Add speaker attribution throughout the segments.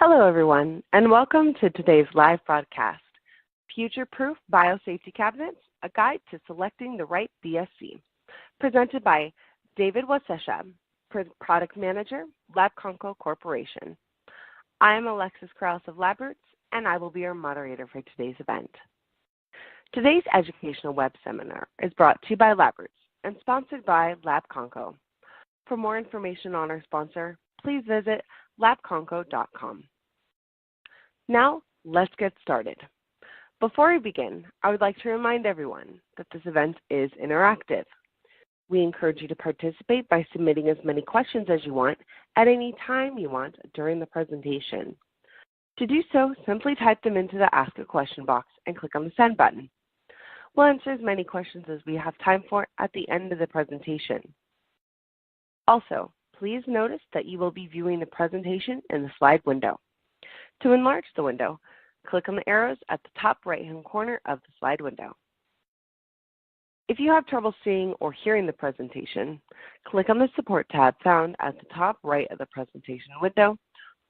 Speaker 1: Hello, everyone, and welcome to today's live broadcast, Future-Proof Biosafety Cabinets, a guide to selecting the right BSC, presented by David Wasescha, Product Manager, Labconco Corporation. I am Alexis Krause of LabRoots, and I will be your moderator for today's event. Today's educational web seminar is brought to you by LabRoots and sponsored by Labconco. For more information on our sponsor, please visit labconco.com. Now, let's get started. Before we begin, I would like to remind everyone that this event is interactive. We encourage you to participate by submitting as many questions as you want at any time you want during the presentation. To do so, simply type them into the Ask a Question box and click on the Send button. We'll answer as many questions as we have time for at the end of the presentation. Also, please notice that you will be viewing the presentation in the slide window. To enlarge the window, click on the arrows at the top right-hand corner of the slide window. If you have trouble seeing or hearing the presentation, click on the Support tab found at the top right of the presentation window,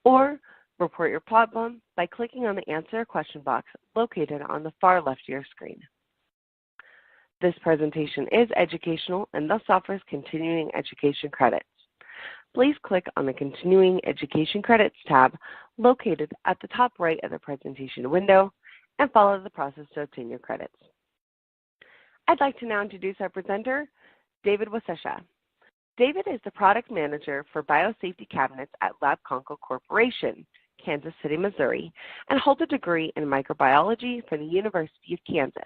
Speaker 1: or report your problem by clicking on the Answer a Question box located on the far left of your screen. This presentation is educational and thus offers continuing education credits. Please click on the Continuing Education Credits tab located at the top right of the presentation window and follow the process to obtain your credits. I'd like to now introduce our presenter, David Wasescha. David is the Product Manager for Biosafety Cabinets at Labconco Corporation, Kansas City, Missouri, and holds a degree in microbiology from the University of Kansas.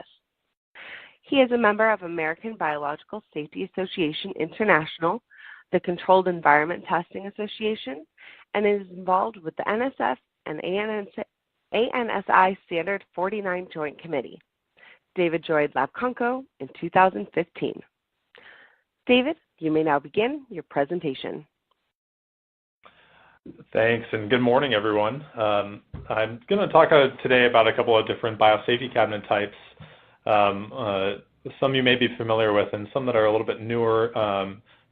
Speaker 1: He is a member of American Biological Safety Association International, the Controlled Environment Testing Association, and is involved with the NSF and ANSI Standard 49 Joint Committee. David joined Labconco in 2015. David, you may now begin your presentation.
Speaker 2: Thanks, and good morning, everyone. I'm going to talk today about a couple of different biosafety cabinet types. Some you may be familiar with and some that are a little bit newer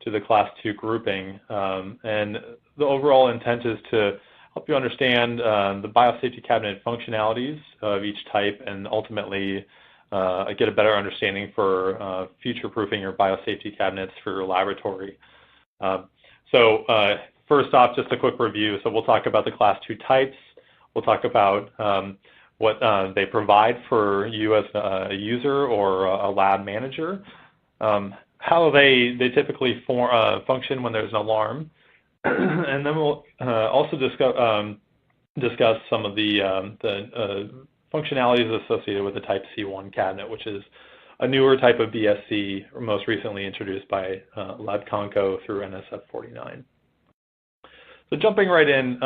Speaker 2: to the Class 2 grouping. And the overall intent is to help you understand the biosafety cabinet functionalities of each type and ultimately get a better understanding for future-proofing your biosafety cabinets for your laboratory. First off, just a quick review. So we'll talk about the Class 2 types. We'll talk about what they provide for you as a user or a lab manager, how they typically function when there's an alarm, and then we'll also discuss some of the functionalities associated with the Type C1 cabinet, which is a newer type of BSC, most recently introduced by Labconco through NSF 49. So jumping right in,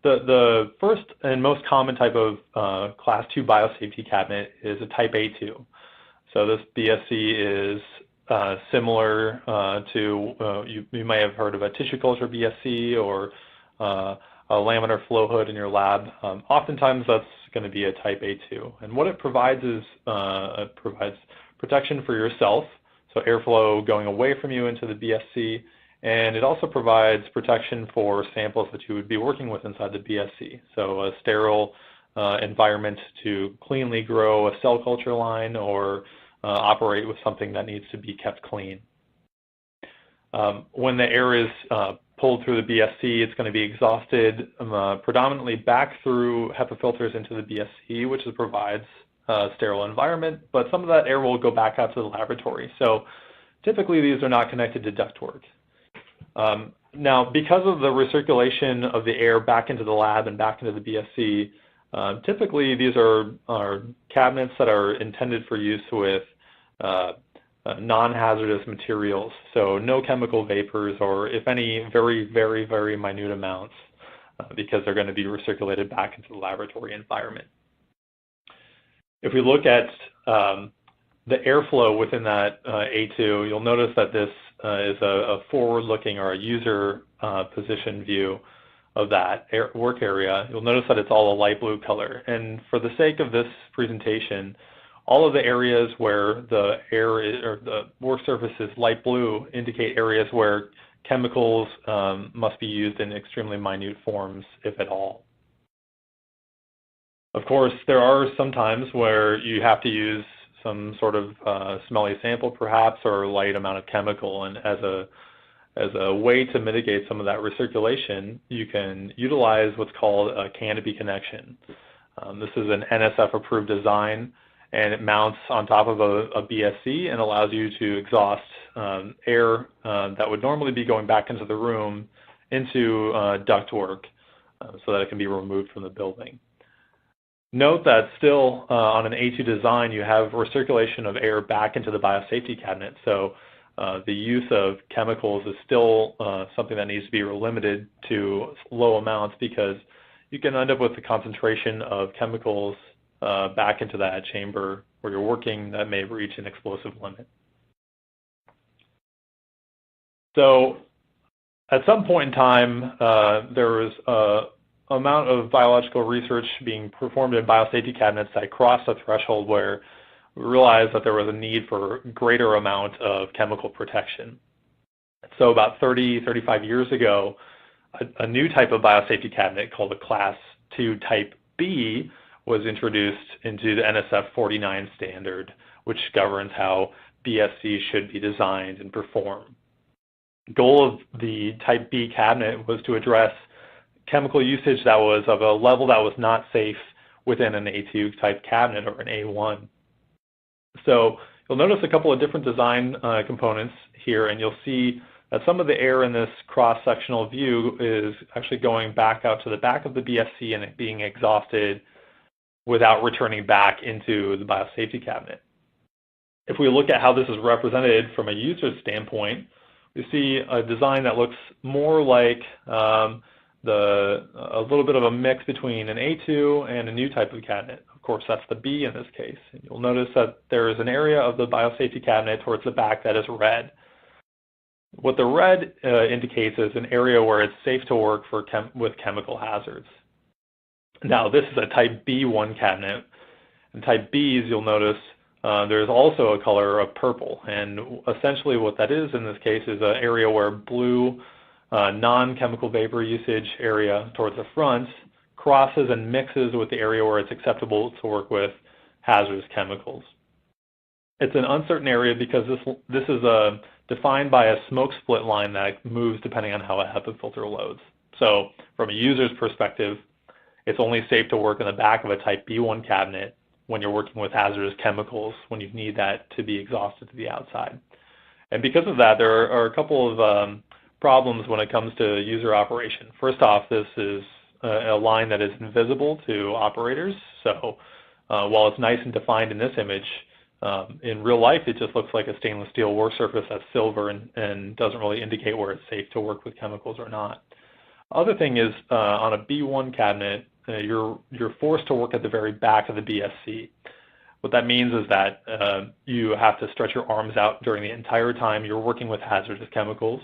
Speaker 2: the first and most common type of Class 2 biosafety cabinet is a Type A2. So this BSC is similar to, you may have heard of a tissue culture BSC or a laminar flow hood in your lab. Oftentimes that's going to be a Type A2. And what it provides is it provides protection for yourself, so airflow going away from you into the BSC, and it also provides protection for samples that you would be working with inside the BSC. So a sterile environment to cleanly grow a cell culture line or operate with something that needs to be kept clean. When the air is pulled through the BSC, it's going to be exhausted predominantly back through HEPA filters into the BSC, which provides a sterile environment, but some of that air will go back out to the laboratory. So typically these are not connected to ductwork. Now, because of the recirculation of the air back into the lab and back into the BSC, typically these are cabinets that are intended for use with non-hazardous materials, so no chemical vapors or, if any, very, very, very minute amounts because they're going to be recirculated back into the laboratory environment. If we look at the airflow within that A2, you'll notice that this is a forward-looking or a user position view of that work area. You'll notice that it's all a light blue color. And for the sake of this presentation, all of the areas where the air is, or the work surface is light blue indicate areas where chemicals must be used in extremely minute forms, if at all. Of course, there are some times where you have to use some sort of smelly sample perhaps, or a light amount of chemical, and as a way to mitigate some of that recirculation, you can utilize what's called a canopy connection. This is an NSF-approved design, and it mounts on top of a BSC and allows you to exhaust air that would normally be going back into the room into ductwork so that it can be removed from the building. Note that still on an A2 design, you have recirculation of air back into the biosafety cabinet, so the use of chemicals is still something that needs to be limited to low amounts, because you can end up with the concentration of chemicals back into that chamber where you're working that may reach an explosive limit. So at some point in time, there was an amount of biological research being performed in biosafety cabinets that crossed a threshold where we realized that there was a need for a greater amount of chemical protection. So about 35 years ago, a new type of biosafety cabinet called a Class 2 Type B was introduced into the NSF 49 standard, which governs how BSCs should be designed and perform. The goal of the Type B cabinet was to address chemical usage that was of a level that was not safe within an A2 type cabinet or an A1. So you'll notice a couple of different design components here, and you'll see that some of the air in this cross-sectional view is actually going back out to the back of the BSC and it being exhausted without returning back into the biosafety cabinet. If we look at how this is represented from a user standpoint, we see a design that looks more like a little bit of a mix between an A2 and a new type of cabinet. Of course, that's the B in this case. And you'll notice that there is an area of the biosafety cabinet towards the back that is red. What the red indicates is an area where it's safe to work with chemical hazards. Now, this is a Type B1 cabinet. In Type Bs, you'll notice there's also a color of purple. And essentially what that is in this case is an area where blue non-chemical vapor usage area towards the front crosses and mixes with the area where it's acceptable to work with hazardous chemicals. It's an uncertain area because this is defined by a smoke split line that moves depending on how a HEPA filter loads. So from a user's perspective, it's only safe to work in the back of a Type B1 cabinet when you're working with hazardous chemicals, when you need that to be exhausted to the outside. And because of that, there are a couple of problems when it comes to user operation. First off, this is a line that is invisible to operators. So while it's nice and defined in this image, in real life it just looks like a stainless steel work surface that's silver and doesn't really indicate where it's safe to work with chemicals or not. Other thing is on a B1 cabinet, you're forced to work at the very back of the BSC. What that means is that you have to stretch your arms out during the entire time you're working with hazardous chemicals.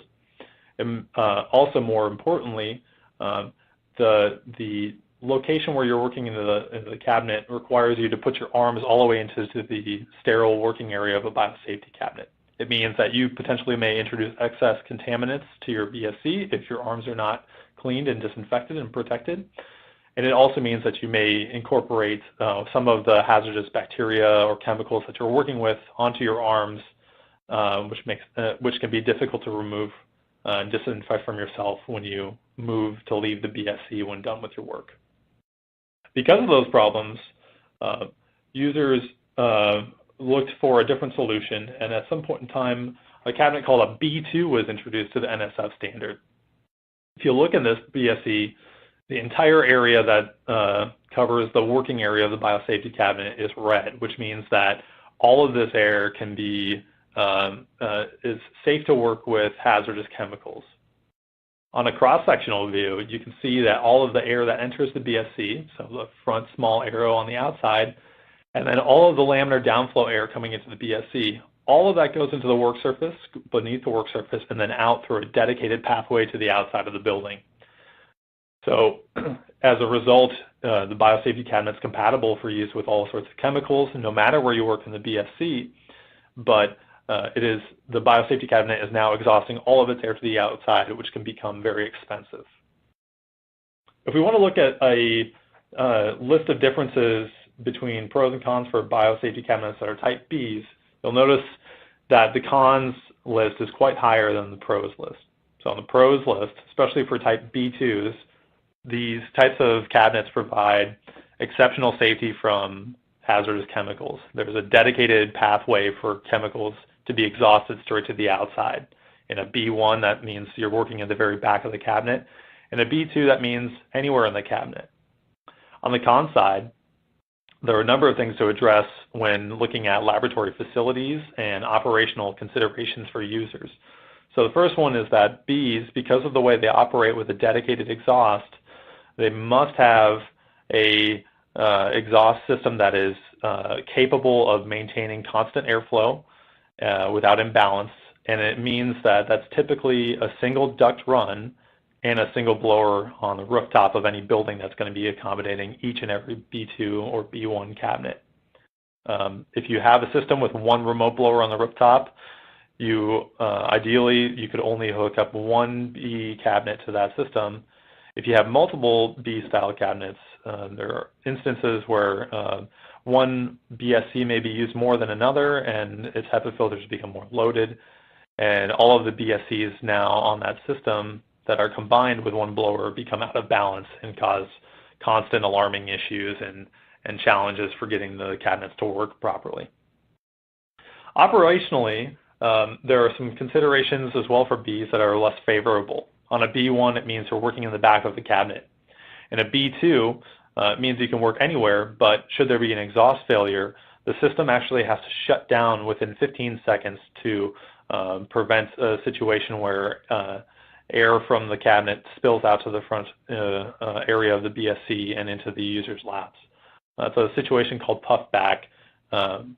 Speaker 2: And also, more importantly, the location where you're working in the cabinet requires you to put your arms all the way into the sterile working area of a biosafety cabinet. It means that you potentially may introduce excess contaminants to your BSC if your arms are not cleaned and disinfected and protected. And it also means that you may incorporate some of the hazardous bacteria or chemicals that you're working with onto your arms, which can be difficult to remove and disinfect from yourself when you move to leave the BSC when done with your work. Because of those problems, users looked for a different solution, and at some point in time, a cabinet called a B2 was introduced to the NSF standard. If you look in this BSC, the entire area that covers the working area of the biosafety cabinet is red, which means that all of this air can be is safe to work with hazardous chemicals. On a cross-sectional view, you can see that all of the air that enters the BSC, so the front small arrow on the outside, and then all of the laminar downflow air coming into the BSC, all of that goes into the work surface, beneath the work surface, and then out through a dedicated pathway to the outside of the building. So as a result, the biosafety cabinet is compatible for use with all sorts of chemicals, no matter where you work in the BSC, but the biosafety cabinet is now exhausting all of its air to the outside, which can become very expensive. If we want to look at a list of differences between pros and cons for biosafety cabinets that are type Bs, you'll notice that the cons list is quite higher than the pros list. So on the pros list, especially for type B2s, these types of cabinets provide exceptional safety from hazardous chemicals. There's a dedicated pathway for chemicals to be exhausted straight to the outside. In a B1, that means you're working at the very back of the cabinet. In a B2, that means anywhere in the cabinet. On the con side, there are a number of things to address when looking at laboratory facilities and operational considerations for users. So the first one is that Bs, because of the way they operate with a dedicated exhaust, they must have a exhaust system that is capable of maintaining constant airflow without imbalance, and it means that that's typically a single duct run and a single blower on the rooftop of any building that's going to be accommodating each and every B2 or B1 cabinet. If you have a system with one remote blower on the rooftop, ideally you could only hook up one B cabinet to that system. If you have multiple B-style cabinets, there are instances where one BSC may be used more than another, and its HEPA filters become more loaded, and all of the BSCs now on that system that are combined with one blower become out of balance and cause constant alarming issues and challenges for getting the cabinets to work properly. Operationally, there are some considerations as well for Bs that are less favorable. On a B1, it means you're working in the back of the cabinet. In a B2, it means you can work anywhere, but should there be an exhaust failure, the system actually has to shut down within 15 seconds to prevent a situation where air from the cabinet spills out to the front area of the BSC and into the user's labs. It's a situation called puffback,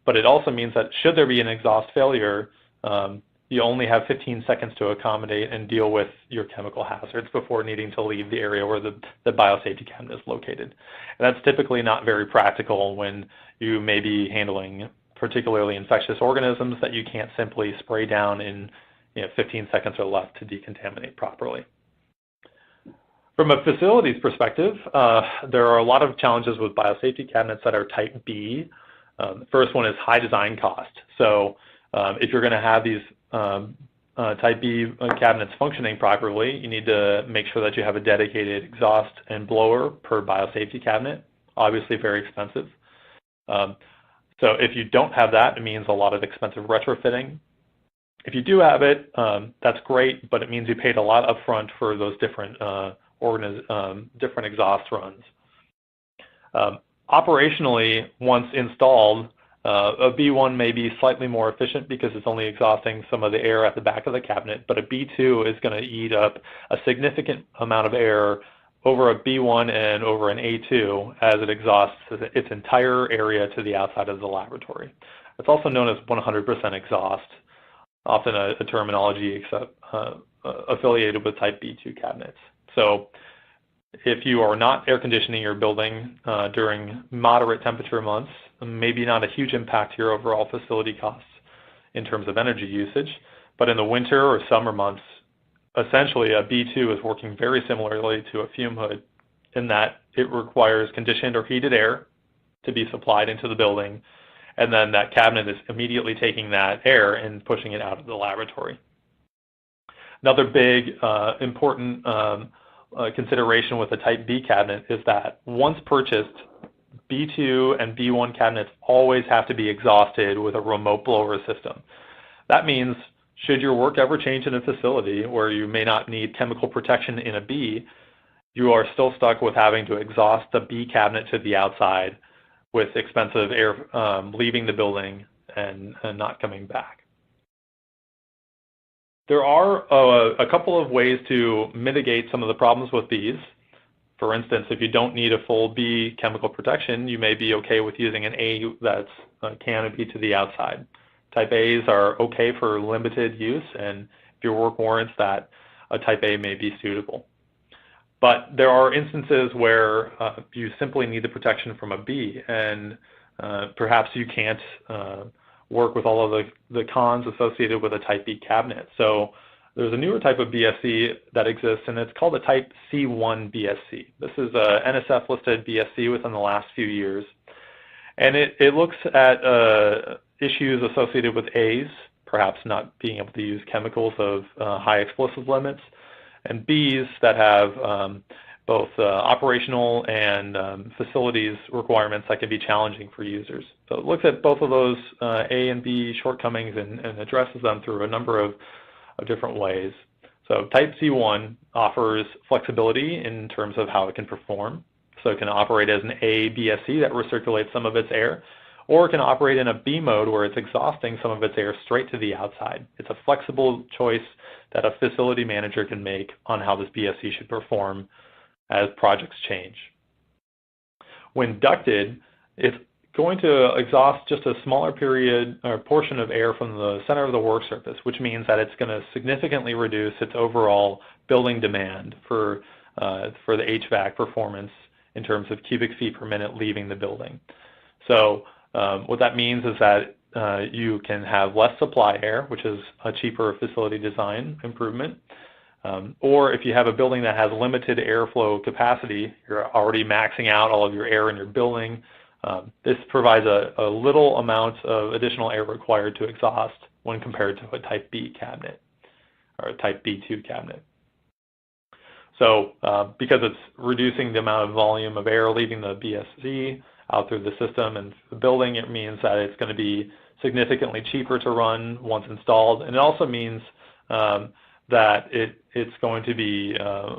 Speaker 2: but it also means that should there be an exhaust failure, you only have 15 seconds to accommodate and deal with your chemical hazards before needing to leave the area where the biosafety cabinet is located. And that's typically not very practical when you may be handling particularly infectious organisms that you can't simply spray down in 15 seconds or less to decontaminate properly. From a facilities perspective, there are a lot of challenges with biosafety cabinets that are type B. The first one is high design cost. So if you're going to have these type B cabinets functioning properly, you need to make sure that you have a dedicated exhaust and blower per biosafety cabinet. Obviously very expensive. So if you don't have that, it means a lot of expensive retrofitting. If you do have it, that's great, but it means you paid a lot upfront for those different different exhaust runs. Operationally, once installed, a B1 may be slightly more efficient because it's only exhausting some of the air at the back of the cabinet, but a B2 is going to eat up a significant amount of air over a B1 and over an A2 as it exhausts its entire area to the outside of the laboratory. It's also known as 100% exhaust, often a terminology affiliated with type B2 cabinets. So if you are not air conditioning your building during moderate temperature months, maybe not a huge impact to your overall facility costs in terms of energy usage, but in the winter or summer months, essentially a B2 is working very similarly to a fume hood in that it requires conditioned or heated air to be supplied into the building, and then that cabinet is immediately taking that air and pushing it out of the laboratory. Another big important consideration with a type B cabinet is that once purchased, B2 and B1 cabinets always have to be exhausted with a remote blower system. That means should your work ever change in a facility where you may not need chemical protection in a B, you are still stuck with having to exhaust the B cabinet to the outside with expensive air leaving the building and not coming back. There are a couple of ways to mitigate some of the problems with these. For instance, if you don't need a full B chemical protection, you may be okay with using an A that's a canopy to the outside. Type A's are okay for limited use, and if your work warrants that, a type A may be suitable. But there are instances where you simply need the protection from a B, and perhaps you can't work with all of the cons associated with a type B cabinet. So there's a newer type of BSC that exists, and it's called a type C1 BSC. This is a NSF-listed BSC within the last few years. And it looks at issues associated with A's, perhaps not being able to use chemicals of high explosive limits, and B's that have both operational and facilities requirements that can be challenging for users. So it looks at both of those A and B shortcomings and addresses them through a number of different ways. So type C1 offers flexibility in terms of how it can perform. So it can operate as an A BSC that recirculates some of its air, or it can operate in a B mode where it's exhausting some of its air straight to the outside. It's a flexible choice that a facility manager can make on how this BSC should perform as projects change. When ducted, it's going to exhaust just a smaller period or portion of air from the center of the work surface, which means that it's going to significantly reduce its overall building demand for the HVAC performance in terms of cubic feet per minute leaving the building. So what that means is that you can have less supply air, which is a cheaper facility design improvement. Or if you have a building that has limited airflow capacity, you're already maxing out all of your air in your building. This provides a little amount of additional air required to exhaust when compared to a type B cabinet or a type B2 cabinet. So because it's reducing the amount of volume of air leaving the BSC out through the system and the building, it means that it's going to be significantly cheaper to run once installed. And it also means that it's going to be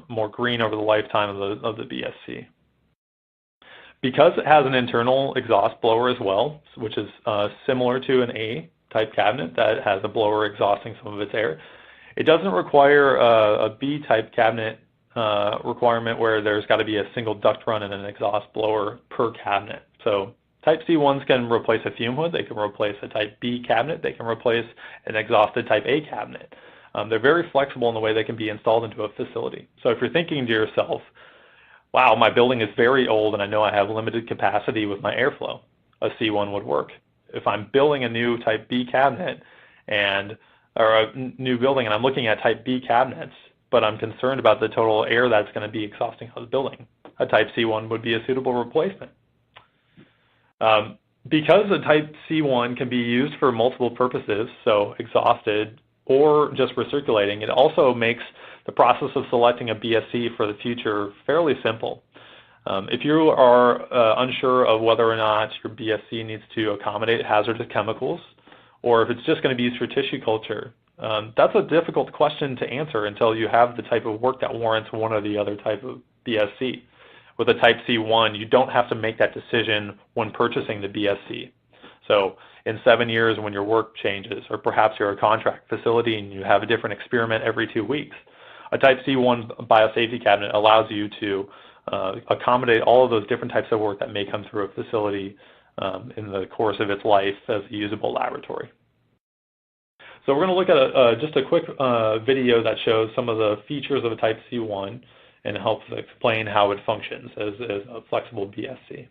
Speaker 2: more green over the lifetime of the BSC. Because it has an internal exhaust blower as well, which is similar to an A-type cabinet that has a blower exhausting some of its air, it doesn't require a B-type cabinet requirement where there's got to be a single duct run and an exhaust blower per cabinet. So type C1s can replace a fume hood, they can replace a type B cabinet, they can replace an exhausted type A cabinet. They're very flexible in the way they can be installed into a facility. So if you're thinking to yourself, wow, my building is very old and I know I have limited capacity with my airflow, a C1 would work. If I'm building a new type B cabinet or a new building and I'm looking at type B cabinets, but I'm concerned about the total air that's going to be exhausting out of the building, a type C1 would be a suitable replacement. Because a type C1 can be used for multiple purposes, so exhausted or just recirculating, it also makes the process of selecting a BSC for the future fairly simple. If you are unsure of whether or not your BSC needs to accommodate hazardous chemicals, or if it's just going to be used for tissue culture, that's a difficult question to answer until you have the type of work that warrants one or the other type of BSC. With a type C1, you don't have to make that decision when purchasing the BSC. So in 7 years when your work changes, or perhaps you're a contract facility and you have a different experiment every 2 weeks, a type C1 biosafety cabinet allows you to accommodate all of those different types of work that may come through a facility in the course of its life as a usable laboratory. So we're going to look at just a quick video that shows some of the features of a type C1 and helps explain how it functions as a flexible BSC.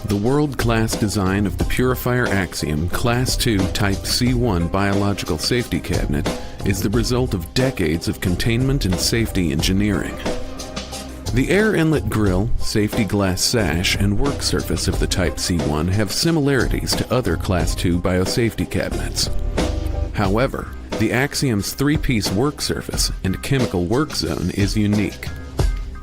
Speaker 3: The world-class design of the Purifier Axiom Class II Type C1 biological safety cabinet is the result of decades of containment and safety engineering. The air inlet grill, safety glass sash, and work surface of the Type C1 have similarities to other Class II biosafety cabinets. However, the Axiom's three-piece work surface and chemical work zone is unique.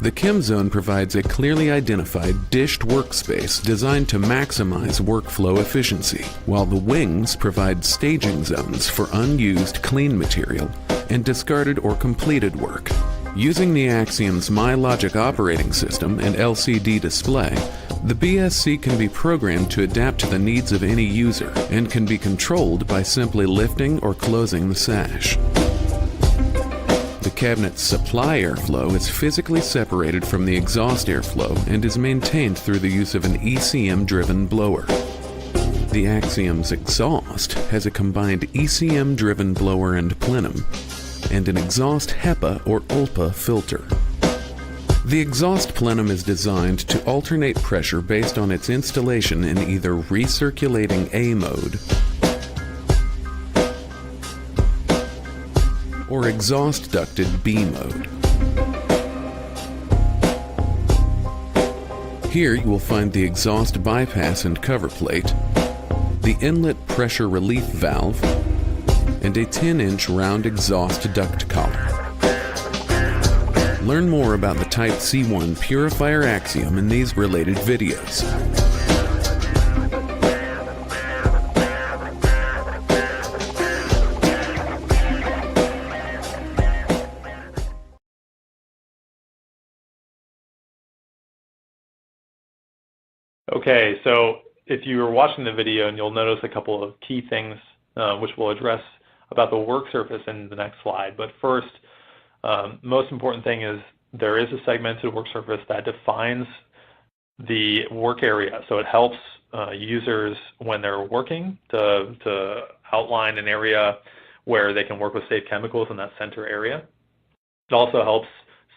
Speaker 3: The Chem Zone provides a clearly identified dished workspace designed to maximize workflow efficiency, while the wings provide staging zones for unused clean material and discarded or completed work. Using the Axiom's MyLogic operating system and LCD display, the BSC can be programmed to adapt to the needs of any user and can be controlled by simply lifting or closing the sash. The cabinet's supply airflow is physically separated from the exhaust airflow and is maintained through the use of an ECM-driven blower. The Axiom's exhaust has a combined ECM-driven blower and plenum, and an exhaust HEPA or ULPA filter. The exhaust plenum is designed to alternate pressure based on its installation in either recirculating A mode or exhaust ducted B mode. Here you will find the exhaust bypass and cover plate, the inlet pressure relief valve, and a 10-inch round exhaust duct collar. Learn more about the Type C1 purifier axiom in these related videos.
Speaker 2: Okay, so if you were watching the video, and you'll notice a couple of key things which we'll address about the work surface in the next slide. But first, most important thing is there is a segmented work surface that defines the work area. So it helps users when they're working to outline an area where they can work with safe chemicals in that center area. It also helps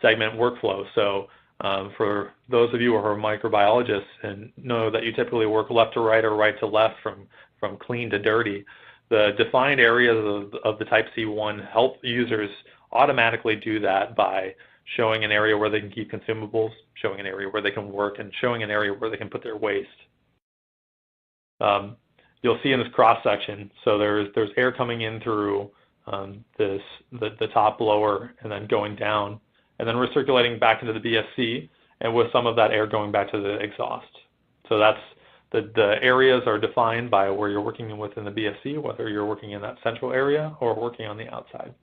Speaker 2: segment workflow. So for those of you who are microbiologists and know that you typically work left to right or right to left from clean to dirty, the defined areas of the Type C1 help users automatically do that by showing an area where they can keep consumables, showing an area where they can work, and showing an area where they can put their waste. You'll see in this cross section, so there's air coming in through the top blower and then going down, and then recirculating back into the BSC, and with some of that air going back to the exhaust. So that's the areas are defined by where you're working within the BSC, whether you're working in that central area or working on the outside.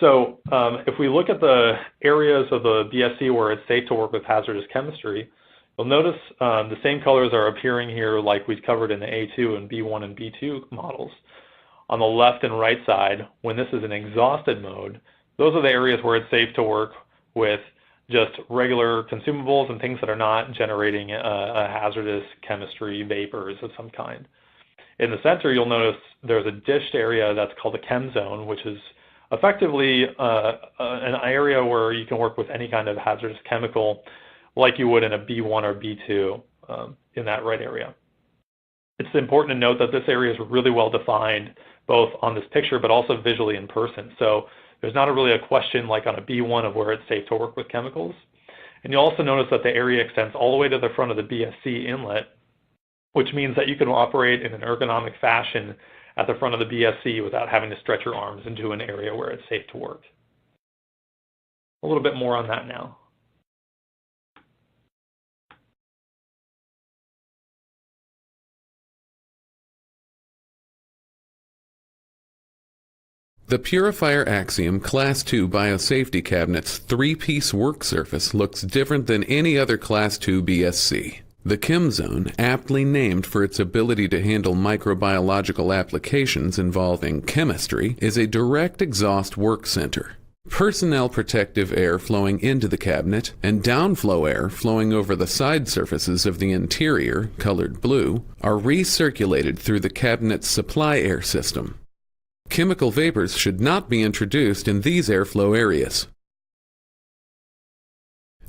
Speaker 2: So if we look at the areas of the BSC where it's safe to work with hazardous chemistry, you'll notice the same colors are appearing here like we've covered in the A2 and B1 and B2 models. On the left and right side, when this is an exhausted mode, those are the areas where it's safe to work with just regular consumables and things that are not generating a hazardous chemistry vapors of some kind. In the center, you'll notice there's a dished area that's called the chem zone, which is effectively an area where you can work with any kind of hazardous chemical like you would in a B1 or B2 in that right area. It's important to note that this area is really well defined both on this picture but also visually in person. So there's not really a question like on a B1 of where it's safe to work with chemicals. And you'll also notice that the area extends all the way to the front of the BSC inlet, which means that you can operate in an ergonomic fashion at the front of the BSC without having to stretch your arms into an area where it's safe to work. A little bit more on that now.
Speaker 3: The Purifier Axiom Class II Biosafety Cabinet's three-piece work surface looks different than any other Class II BSC. The Chem Zone, aptly named for its ability to handle microbiological applications involving chemistry, is a direct exhaust work center. Personnel protective air flowing into the cabinet and downflow air flowing over the side surfaces of the interior, colored blue, are recirculated through the cabinet's supply air system. Chemical vapors should not be introduced in these airflow areas.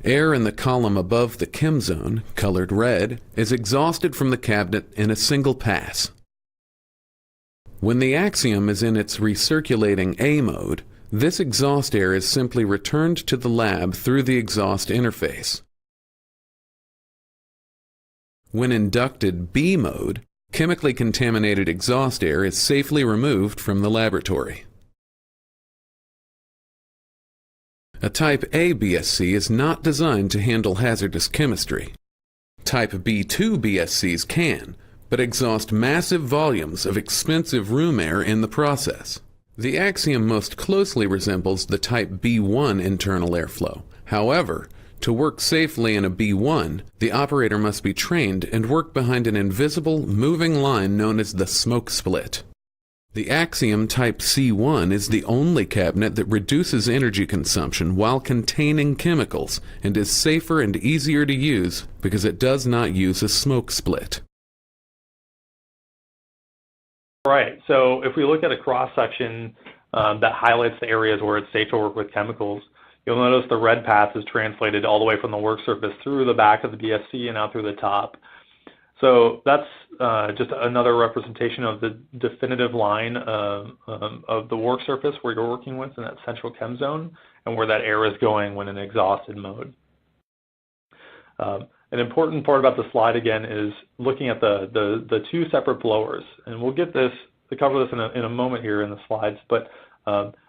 Speaker 3: Air in the column above the chem zone, colored red, is exhausted from the cabinet in a single pass. When the axiom is in its recirculating A mode, this exhaust air is simply returned to the lab through the exhaust interface. When in ducted B mode, chemically contaminated exhaust air is safely removed from the laboratory. A Type A BSC is not designed to handle hazardous chemistry. Type B2 BSCs can, but exhaust massive volumes of expensive room air in the process. The axiom most closely resembles the Type B1 internal airflow. However, to work safely in a B1, the operator must be trained and work behind an invisible, moving line known as the smoke split. The Axiom Type C1 is the only cabinet that reduces energy consumption while containing chemicals and is safer and easier to use because it does not use a smoke split.
Speaker 2: All right, so if we look at a cross-section that highlights the areas where it's safe to work with chemicals, You'll notice the red path is translated all the way from the work surface through the back of the BSC and out through the top. So that's just another representation of the definitive line of the work surface where you're working with in that central chem zone and where that air is going when in exhausted mode. An important part about the slide, again, is looking at the two separate blowers. And we'll get this, to cover this in a moment here in the slides, but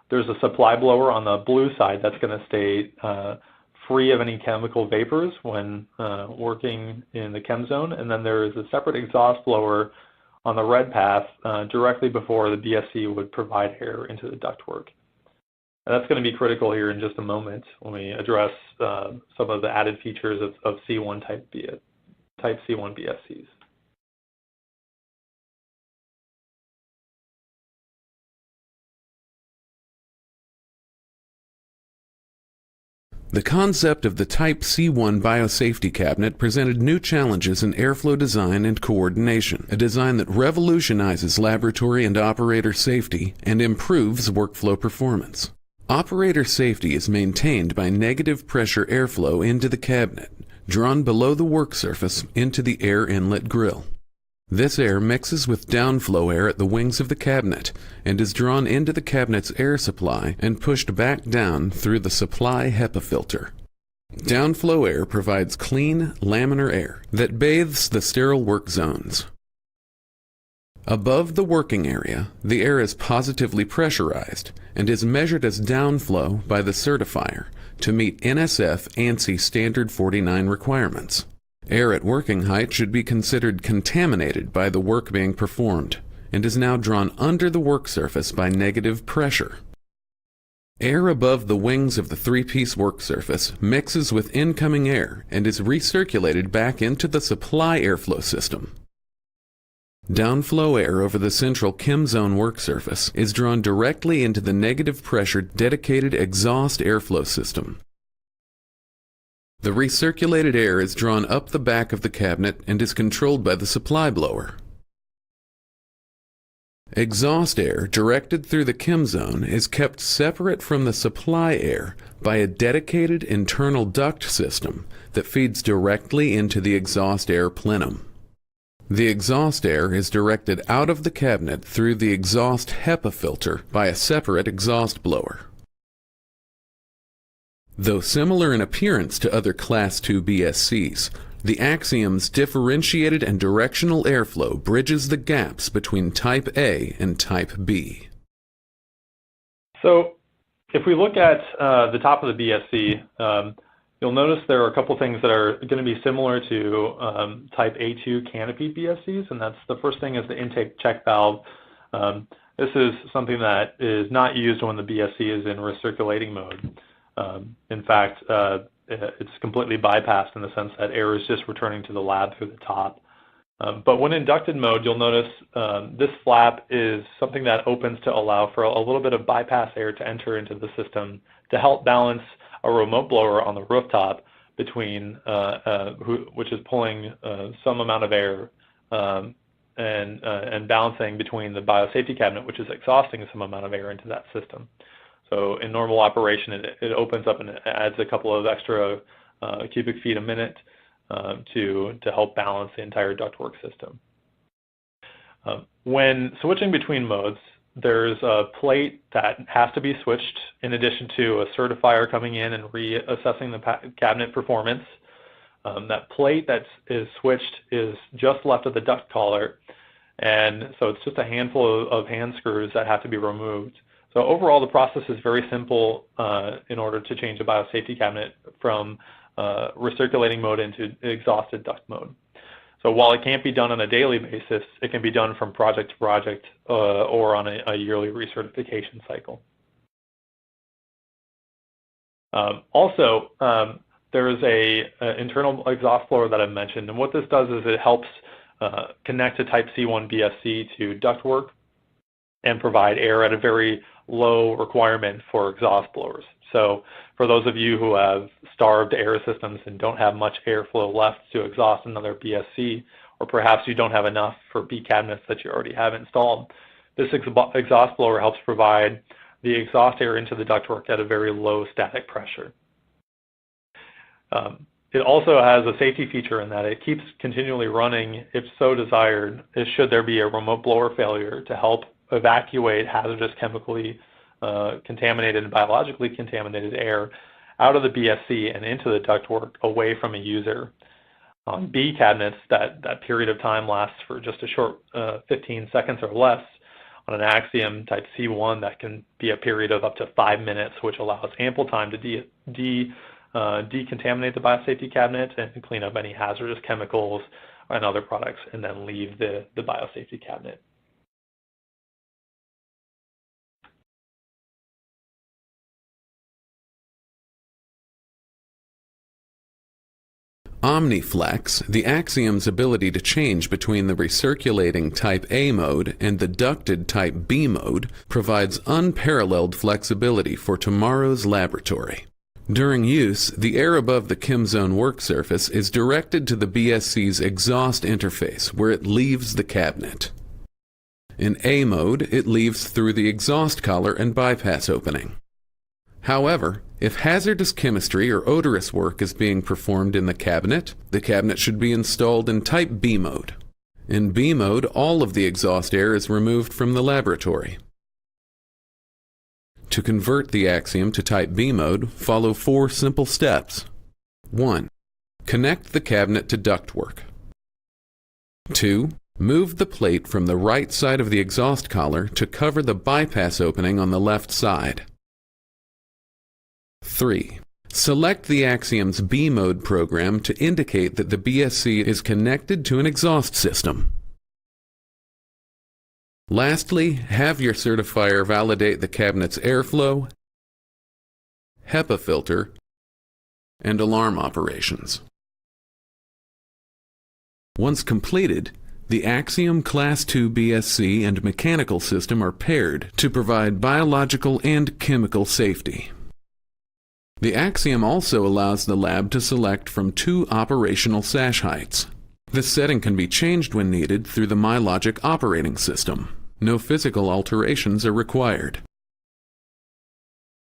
Speaker 2: there's a supply blower on the blue side that's going to stay free of any chemical vapors when working in the chem zone. And then there is a separate exhaust blower on the red path directly before the BSC would provide air into the ductwork. And that's going to be critical here in just a moment when we address some of the added features of C1 type C1 BSCs.
Speaker 3: The concept of the Type C1 biosafety cabinet presented new challenges in airflow design and coordination, a design that revolutionizes laboratory and operator safety and improves workflow performance. Operator safety is maintained by negative pressure airflow into the cabinet, drawn below the work surface into the air inlet grill. This air mixes with downflow air at the wings of the cabinet and is drawn into the cabinet's air supply and pushed back down through the supply HEPA filter. Downflow air provides clean, laminar air that bathes the sterile work zones. Above the working area, the air is positively pressurized and is measured as downflow by the certifier to meet NSF ANSI Standard 49 requirements. Air at working height should be considered contaminated by the work being performed and is now drawn under the work surface by negative pressure. Air above the wings of the three-piece work surface mixes with incoming air and is recirculated back into the supply airflow system. Downflow air over the central chem zone work surface is drawn directly into the negative pressure dedicated exhaust airflow system. The recirculated air is drawn up the back of the cabinet and is controlled by the supply blower. Exhaust air directed through the chem zone is kept separate from the supply air by a dedicated internal duct system that feeds directly into the exhaust air plenum. The exhaust air is directed out of the cabinet through the exhaust HEPA filter by a separate exhaust blower. Though similar in appearance to other Class II BSCs, the Axiom's differentiated and directional airflow bridges the gaps between Type A and Type B.
Speaker 2: So if we look at the top of the BSC, you'll notice there are a couple things that are going to be similar to Type A2 canopy BSCs, and that's the first thing is the intake check valve. This is something that is not used when the BSC is in recirculating mode. In fact, it's completely bypassed in the sense that air is just returning to the lab through the top. But when in ducted mode, you'll notice this flap is something that opens to allow for a little bit of bypass air to enter into the system to help balance a remote blower on the rooftop between, which is pulling some amount of air and balancing between the biosafety cabinet, which is exhausting some amount of air into that system. So in normal operation, it opens up and it adds a couple of extra cubic feet a minute to help balance the entire ductwork system. When switching between modes, there's a plate that has to be switched in addition to a certifier coming in and reassessing the cabinet performance. That plate that is switched is just left of the duct collar, and so it's just a handful of hand screws that have to be removed. So overall, the process is very simple in order to change a biosafety cabinet from recirculating mode into exhausted duct mode. So while it can't be done on a daily basis, it can be done from project to project or on a yearly recertification cycle. Also, there is an internal exhaust blower that I mentioned, and what this does is it helps connect a Type C1 BSC to ductwork and provide air at a very low requirement for exhaust blowers. So for those of you who have starved air systems and don't have much airflow left to exhaust another BSC, or perhaps you don't have enough for B cabinets that you already have installed, this exhaust blower helps provide the exhaust air into the ductwork at a very low static pressure. It also has a safety feature in that it keeps continually running if so desired, should there be a remote blower failure, to help evacuate hazardous chemically contaminated and biologically contaminated air out of the BSC and into the ductwork away from a user. On B cabinets, that period of time lasts for just a short 15 seconds or less. On an Axiom type C1, that can be a period of up to 5 minutes, which allows ample time to decontaminate the biosafety cabinet and clean up any hazardous chemicals and other products, and then leave the biosafety cabinet.
Speaker 3: OmniFlex, the Axiom's ability to change between the recirculating type A mode and the ducted type B mode, provides unparalleled flexibility for tomorrow's laboratory. During use, the air above the ChemZone work surface is directed to the BSC's exhaust interface, where it leaves the cabinet. In A mode, it leaves through the exhaust collar and bypass opening. However, if hazardous chemistry or odorous work is being performed in the cabinet should be installed in type B mode. In B mode, all of the exhaust air is removed from the laboratory. To convert the Axiom to type B mode, follow 4 simple steps. 1. Connect the cabinet to ductwork. 2. Move the plate from the right side of the exhaust collar to cover the bypass opening on the left side. 3. Select the Axiom's B mode program to indicate that the BSC is connected to an exhaust system. Lastly, have your certifier validate the cabinet's airflow, HEPA filter, and alarm operations. Once completed, the Axiom Class II BSC and mechanical system are paired to provide biological and chemical safety. The Axiom also allows the lab to select from 2 operational sash heights. This setting can be changed when needed through the MyLogic operating system. No physical alterations are required.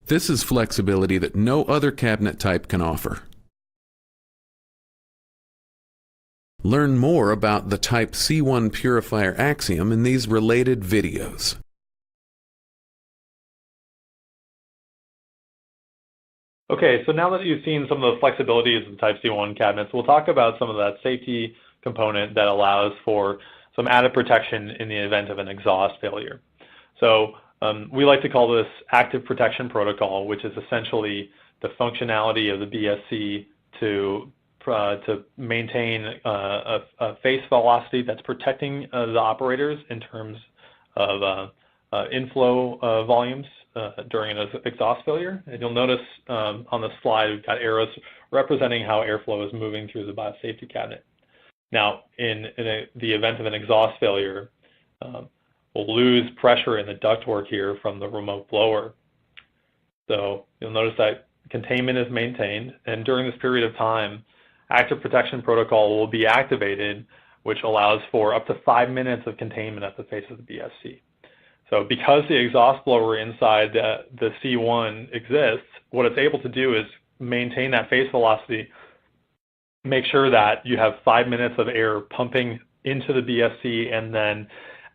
Speaker 3: This is flexibility that no other cabinet type can offer. Learn more about the Type C1 Purifier Axiom in these related videos.
Speaker 2: Okay, so now that you've seen some of the flexibilities of the Type C1 cabinets, we'll talk about some of that safety component that allows for some added protection in the event of an exhaust failure. So we like to call this active protection protocol, which is essentially the functionality of the BSC to maintain a face velocity that's protecting the operators in terms of inflow volumes during an exhaust failure. And you'll notice on the slide we've got arrows representing how airflow is moving through the biosafety cabinet. Now, in the event of an exhaust failure, we'll lose pressure in the ductwork here from the remote blower. So you'll notice that containment is maintained, and during this period of time, active protection protocol will be activated, which allows for up to 5 minutes of containment at the face of the BSC. So because the exhaust blower inside the C1 exists, what it's able to do is maintain that face velocity, make sure that you have 5 minutes of air pumping into the BSC and then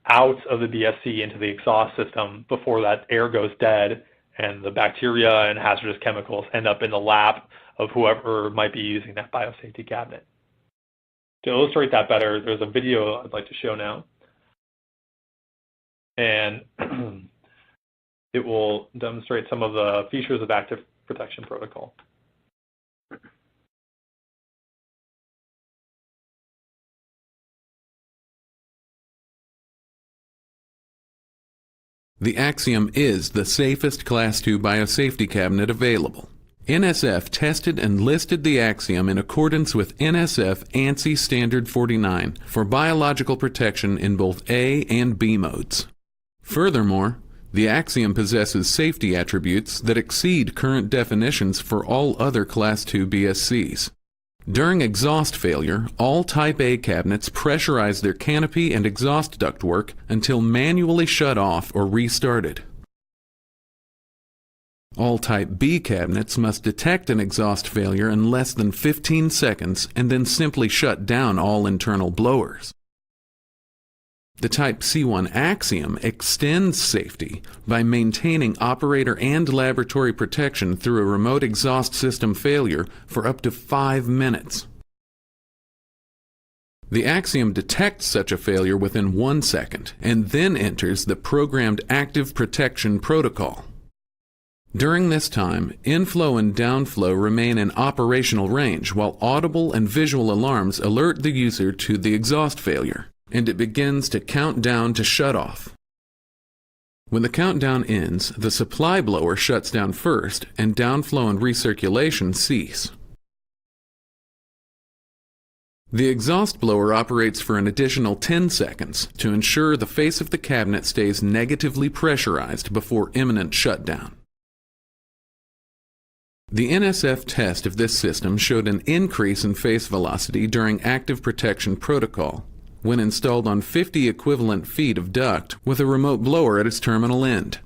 Speaker 2: out of the BSC into the exhaust system before that air goes dead and the bacteria and hazardous chemicals end up in the lap of whoever might be using that biosafety cabinet. To illustrate that better, there's a video I'd like to show now. And it will demonstrate some of the features of active protection protocol.
Speaker 3: The Axiom is the safest Class II biosafety cabinet available. NSF tested and listed the Axiom in accordance with NSF ANSI Standard 49 for biological protection in both A and B modes. Furthermore, the Axiom possesses safety attributes that exceed current definitions for all other Class II BSCs. During exhaust failure, all Type A cabinets pressurize their canopy and exhaust ductwork until manually shut off or restarted. All Type B cabinets must detect an exhaust failure in less than 15 seconds and then simply shut down all internal blowers. The Type C1 Axiom extends safety by maintaining operator and laboratory protection through a remote exhaust system failure for up to 5 minutes. The Axiom detects such a failure within 1 second and then enters the programmed active protection protocol. During this time, inflow and downflow remain in operational range while audible and visual alarms alert the user to the exhaust failure, and it begins to count down to shut off. When the countdown ends, the supply blower shuts down first and downflow and recirculation cease. The exhaust blower operates for an additional 10 seconds to ensure the face of the cabinet stays negatively pressurized before imminent shutdown. The NSF test of this system showed an increase in face velocity during active protection protocol when installed on 50 equivalent feet of duct with a remote blower at its terminal end.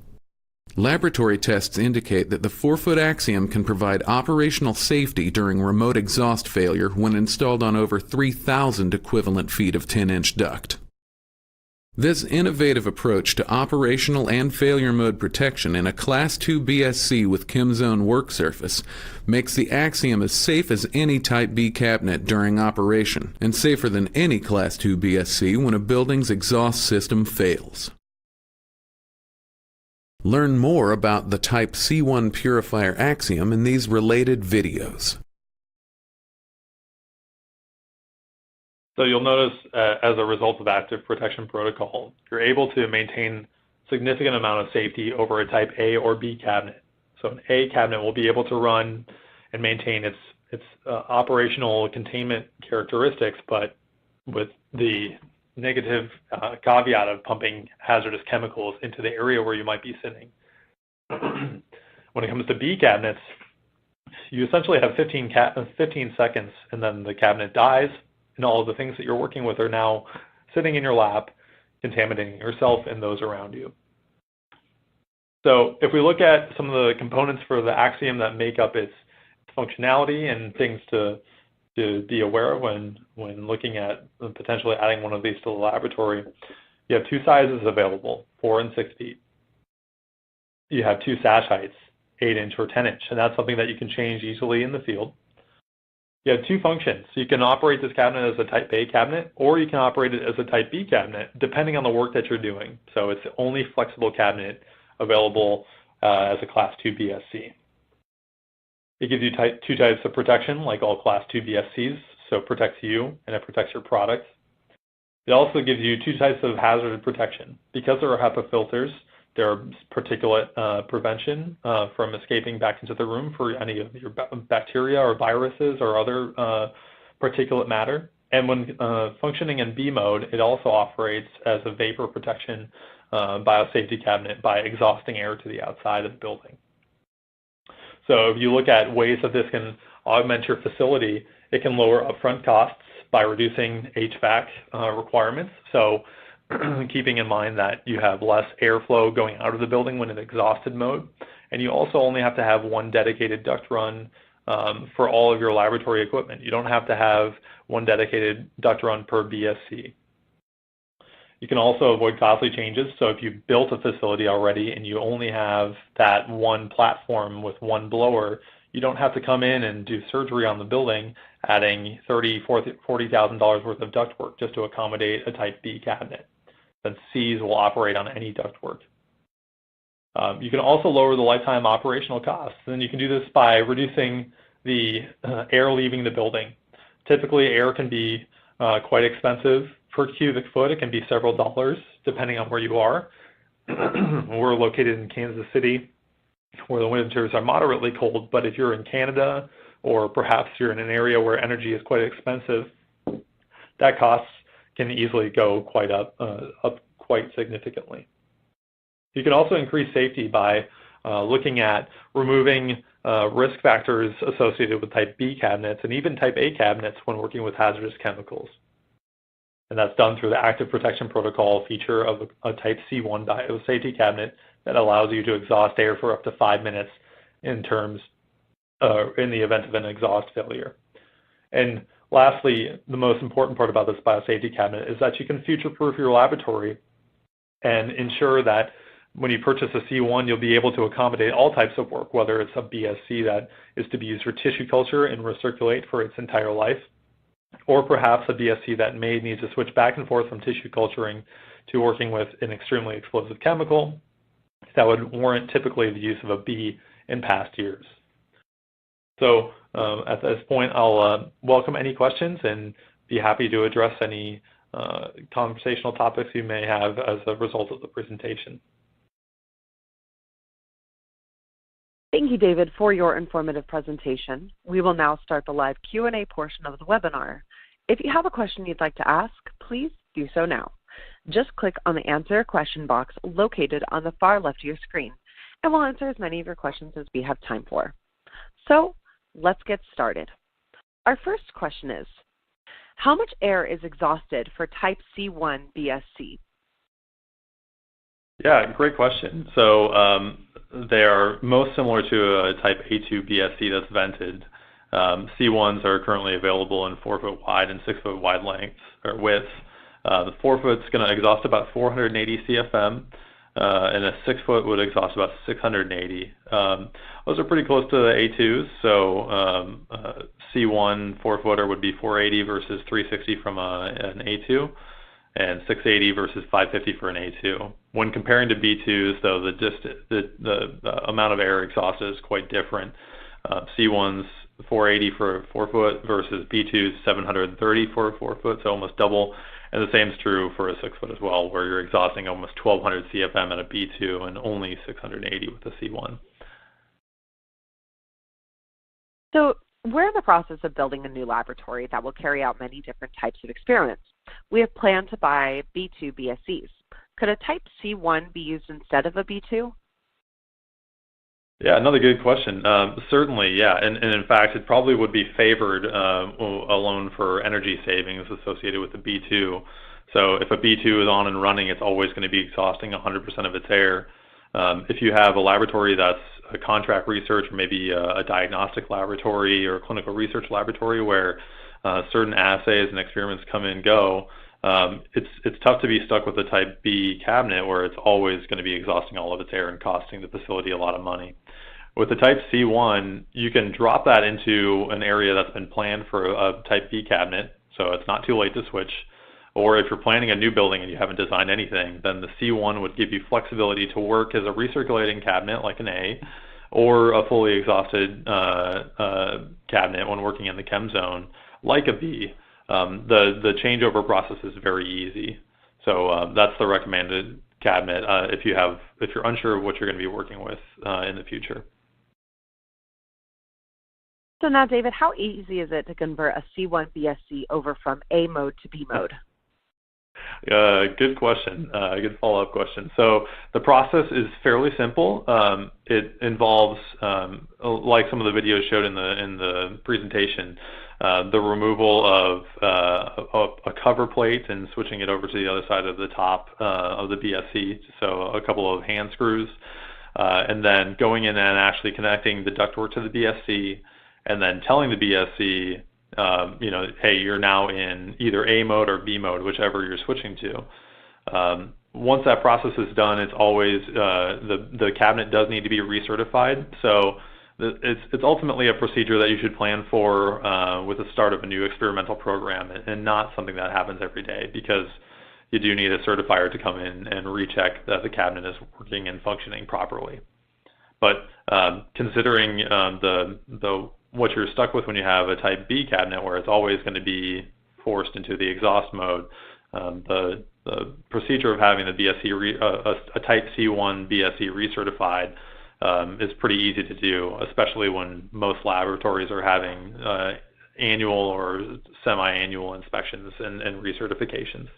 Speaker 3: Laboratory tests indicate that the 4-foot Axiom can provide operational safety during remote exhaust failure when installed on over 3,000 equivalent feet of 10-inch duct. This innovative approach to operational and failure mode protection in a Class II BSC with ChemZone work surface makes the Axiom as safe as any Type B cabinet during operation and safer than any Class II BSC when a building's exhaust system fails. Learn more about the Type C1 purifier Axiom in these related videos.
Speaker 2: So you'll notice as a result of active protection protocol, you're able to maintain significant amount of safety over a Type A or B cabinet. So an A cabinet will be able to run and maintain its operational containment characteristics, but with the negative caveat of pumping hazardous chemicals into the area where you might be sitting. When it comes to B cabinets, you essentially have 15 seconds and then the cabinet dies, and all of the things that you're working with are now sitting in your lap, contaminating yourself and those around you. So if we look at some of the components for the Axiom that make up its functionality and things to be aware of when looking at potentially adding one of these to the laboratory, you have 2 sizes available, 4 and 6 feet. You have 2 sash heights, 8-inch or 10-inch, and that's something that you can change easily in the field. You have 2 functions. So you can operate this cabinet as a Type A cabinet, or you can operate it as a Type B cabinet, depending on the work that you're doing. So it's the only flexible cabinet available as a Class II BSC. It gives you 2 types of protection, like all Class II BSCs, so it protects you and it protects your products. It also gives you 2 types of hazard protection. Because there are HEPA filters, there are particulate prevention from escaping back into the room for any of your bacteria or viruses or other particulate matter. And when functioning in B mode, it also operates as a vapor protection biosafety cabinet by exhausting air to the outside of the building. So if you look at ways that this can augment your facility, it can lower upfront costs by reducing HVAC requirements. So keeping in mind that you have less airflow going out of the building when in exhausted mode, and you also only have to have 1 dedicated duct run for all of your laboratory equipment. You don't have to have 1 dedicated duct run per BSC. You can also avoid costly changes. So if you've built a facility already and you only have that 1 platform with 1 blower, you don't have to come in and do surgery on the building, adding $40,000 worth of ductwork just to accommodate a Type B cabinet. Then Cs will operate on any ductwork. You can also lower the lifetime operational costs, and you can do this by reducing the air leaving the building. Typically, air can be quite expensive. Per cubic foot, it can be several dollars, depending on where you are. We're located in Kansas City, where the winters are moderately cold, but if you're in Canada, or perhaps you're in an area where energy is quite expensive, that cost can easily go quite up quite significantly. You can also increase safety by looking at removing risk factors associated with Type B cabinets and even Type A cabinets when working with hazardous chemicals. And that's done through the active protection protocol feature of a Type C1 biosafety cabinet that allows you to exhaust air for up to 5 minutes in terms in the event of an exhaust failure. And lastly, the most important part about this biosafety cabinet is that you can future-proof your laboratory and ensure that when you purchase a C1, you'll be able to accommodate all types of work, whether it's a BSC that is to be used for tissue culture and recirculate for its entire life, or perhaps a BSC that may need to switch back and forth from tissue culturing to working with an extremely explosive chemical that would warrant typically the use of a B in past years. So at this point, I'll welcome any questions and be happy to address any conversational topics you may have as a result of the presentation.
Speaker 1: Thank you, David, for your informative presentation. We will now start the live Q&A portion of the webinar. If you have a question you'd like to ask, please do so now. Just click on the Answer a Question box located on the far left of your screen, and we'll answer as many of your questions as we have time for. So let's get started. Our first question is, how much air is exhausted for type C1 BSC?
Speaker 2: Yeah, great question. So they are most similar to a type A2 BSC that's vented. C1s are currently available in 4-foot wide and 6-foot wide lengths or widths. The 4-foot's going to exhaust about 480 CFM, and a 6-foot would exhaust about 680. Those are pretty close to the A2s. So C1 4-footer would be 480 versus 360 from an A2. And 680 versus 550 for an A2. When comparing to B2s, though, the amount of air exhausted is quite different. C1's 480 for a 4-foot versus B2's 730 for a 4-foot, so almost double. And the same is true for a 6-foot as well, where you're exhausting almost 1,200 CFM at a B2 and only 680 with a C1.
Speaker 1: So we're in the process of building a new laboratory that will carry out many different types of experiments. We have planned to buy B2 BSCs. Could a type C1 be used instead of a B2?
Speaker 2: Yeah, another good question. Certainly, yeah. And in fact, it probably would be favored alone for energy savings associated with the B2. So if a B2 is on and running, it's always going to be exhausting 100% of its air. If you have a laboratory that's a contract research or maybe a diagnostic laboratory or a clinical research laboratory where certain assays and experiments come and go, it's tough to be stuck with a type B cabinet where it's always going to be exhausting all of its air and costing the facility a lot of money. With the type C1, you can drop that into an area that's been planned for a type B cabinet, so it's not too late to switch. Or if you're planning a new building and you haven't designed anything, then the C1 would give you flexibility to work as a recirculating cabinet like an A, or a fully exhausted cabinet when working in the chem zone like a B. The changeover process is very easy. So that's the recommended cabinet if you're unsure of what you're going to be working with in the future.
Speaker 1: So now, David, how easy is it to convert a C1 BSC over from A mode to B mode?
Speaker 2: Good question. Good follow-up question. So the process is fairly simple. It involves, like some of the videos showed in the presentation, the removal of a cover plate and switching it over to the other side of the top of the BSC. So a couple of hand screws, and then going in and actually connecting the ductwork to the BSC, and then telling the BSC, hey, you're now in either A mode or B mode, whichever you're switching to. Once that process is done, it's always, the cabinet does need to be recertified. So it's ultimately a procedure that you should plan for with the start of a new experimental program, and not something that happens every day, because you do need a certifier to come in and recheck that the cabinet is working and functioning properly. But considering what you're stuck with when you have a type B cabinet, where it's always going to be forced into the exhaust mode, the procedure of having the BSC a type C1 BSC recertified is pretty easy to do, especially when most laboratories are having annual or semi-annual inspections and recertifications.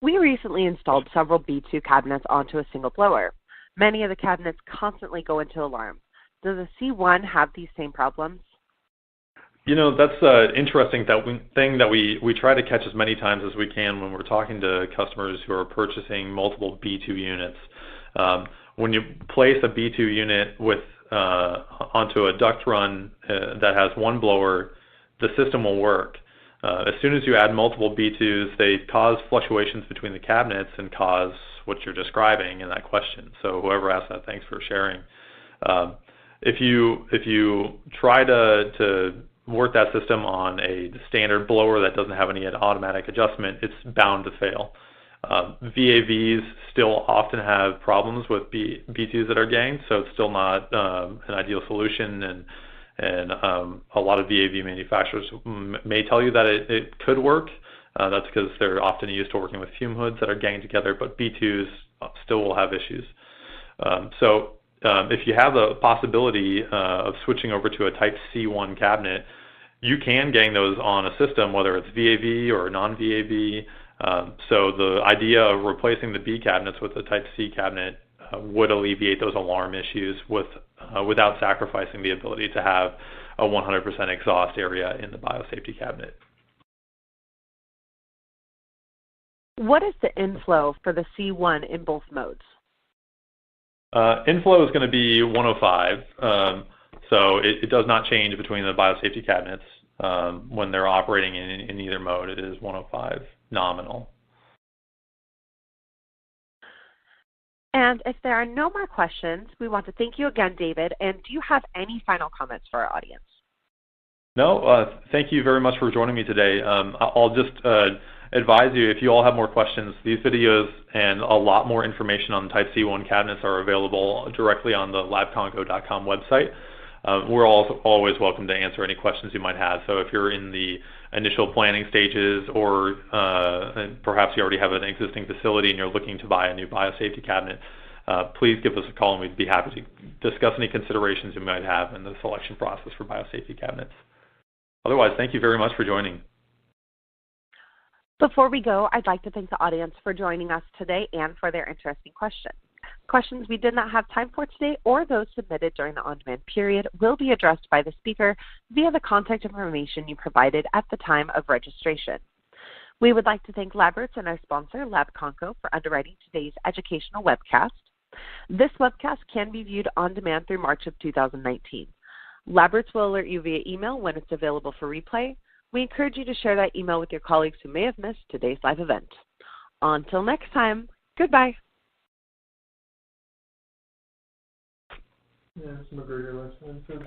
Speaker 1: We recently installed several B2 cabinets onto a single blower. Many of the cabinets constantly go into alarm. Does a C1 have these same problems?
Speaker 2: That's an interesting thing that we try to catch as many times as we can when we're talking to customers who are purchasing multiple B2 units. When you place a B2 unit onto a duct run that has one blower, the system will work. As soon as you add multiple B2s, they cause fluctuations between the cabinets and cause what you're describing in that question. So whoever asked that, thanks for sharing. If you try to work that system on a standard blower that doesn't have any automatic adjustment, it's bound to fail. VAVs still often have problems with B2s that are ganged, so it's still not an ideal solution, and a lot of VAV manufacturers may tell you that it could work. That's because they're often used to working with fume hoods that are ganged together, but B2s still will have issues. If you have the possibility of switching over to a Type C1 cabinet, you can gang those on a system, whether it's VAV or non-VAV. So the idea of replacing the B cabinets with a Type C cabinet would alleviate those alarm issues without sacrificing the ability to have a 100% exhaust area in the biosafety cabinet.
Speaker 1: What is the inflow for the C1 in both modes?
Speaker 2: Inflow is going to be 105, so it does not change between the biosafety cabinets when they're operating in either mode. It is 105 nominal.
Speaker 1: And if there are no more questions, we want to thank you again, David. And do you have any final comments for our audience?
Speaker 2: No, thank you very much for joining me today. I'll just advise you, if you all have more questions, these videos and a lot more information on Type C1 cabinets are available directly on the labconco.com website. We're also always welcome to answer any questions you might have. So if you're in the initial planning stages, or and perhaps you already have an existing facility and you're looking to buy a new biosafety cabinet, please give us a call and we'd be happy to discuss any considerations you might have in the selection process for biosafety cabinets. Otherwise, thank you very much for joining.
Speaker 1: Before we go, I'd like to thank the audience for joining us today and for their interesting questions. Questions we did not have time for today or those submitted during the on-demand period will be addressed by the speaker via the contact information you provided at the time of registration. We would like to thank LabRoots and our sponsor, Labconco, for underwriting today's educational webcast. This webcast can be viewed on demand through March of 2019. LabRoots will alert you via email when it's available for replay. We encourage you to share that email with your colleagues who may have missed today's live event. Until next time, goodbye.
Speaker 4: Yeah, it's McGregor last time.